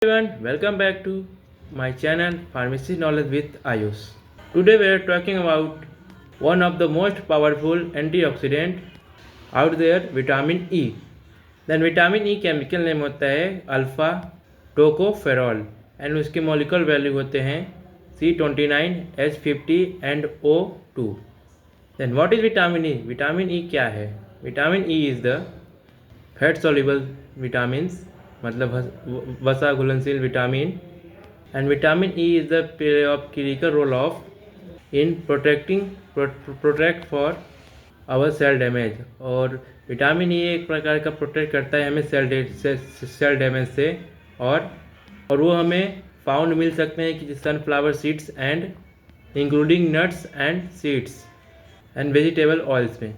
Everyone, welcome back to my channel Pharmacy Knowledge with Ayush. Today we are talking about one of the most powerful antioxidant out there, vitamin E. Then vitamin E chemical name होता है alpha tocopherol and उसके molecular value होते हैं C29, H50 and O2. Then what is vitamin E? Vitamin E क्या है? Vitamin E is the fat soluble vitamins मतलब वसा घुलनशील vitamin and vitamin E is the play of critical role of in protect for our cell damage. और vitamin E एक प्रकार का protect करता है हमें सेल डैमेज से और वो हमें फाउंड मिल सकते हैं कि sunflower seeds and including nuts and seeds and vegetable oils में।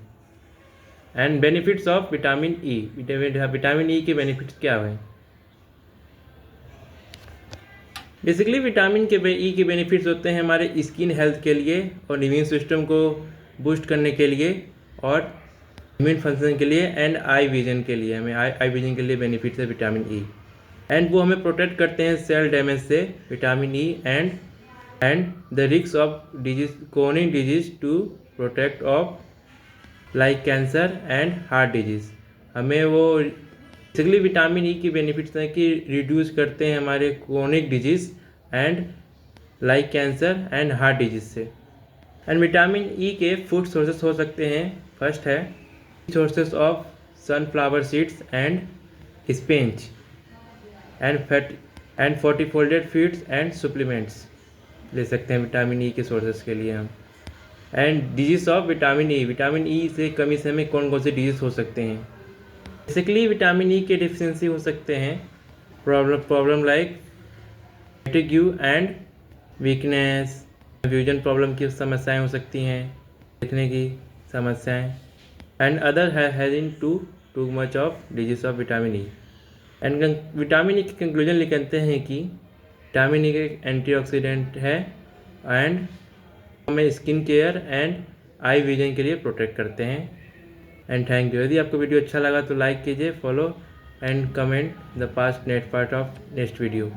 And benefits of vitamin E, vitamin E के बेनिफिट्स क्या हैं? बेसिकली विटामिन के ई के बेनिफिट्स होते हैं हमारे स्किन हेल्थ के लिए और इम्यून सिस्टम को बूस्ट करने के लिए और इम्यून फंक्शन के लिए एंड आई विजन के लिए। हमें आई विजन के लिए बेनिफिट्स है विटामिन ई एंड वो हमें प्रोटेक्ट करते हैं सेल डैमेज से। Vitamin E and the risk of disease chronic disease to protect of like cancer and heart disease. हमें वो basically vitamin E key benefits हैं कि रिड्यूस करते हैं हमारे chronic disease and like cancer and heart disease से। And vitamin E के food sources हो सकते हैं, फर्स्ट है sources of sunflower seeds and spinach and fat and fortified feeds and supplements ले सकते हैं विटामिन ई के सोर्सेस के लिए हम। एंड डिजीज ऑफ विटामिन ई से कमी से हमें कौन कौन से डिजीज हो सकते हैं? बेसिकली विटामिन ई के डिफिशिएंसी हो सकते हैं problem like fatigue and weakness, fusion problem की समस्याएं हो सकती हैं, देखने की समस्याएं and other hedging too much of disease of vitamin E. And vitamin ई की कंक्लूजन लिखते हैं कि विटामिन ई एक एंटीऑक्सीडेंट है एंड हमें skin care and eye vision के लिए प्रोटेक्ट करते हैं। And thank you. यदि आपको वीडियो अच्छा लगा तो लाइक कीजिए, follow and comment the past next part of next video.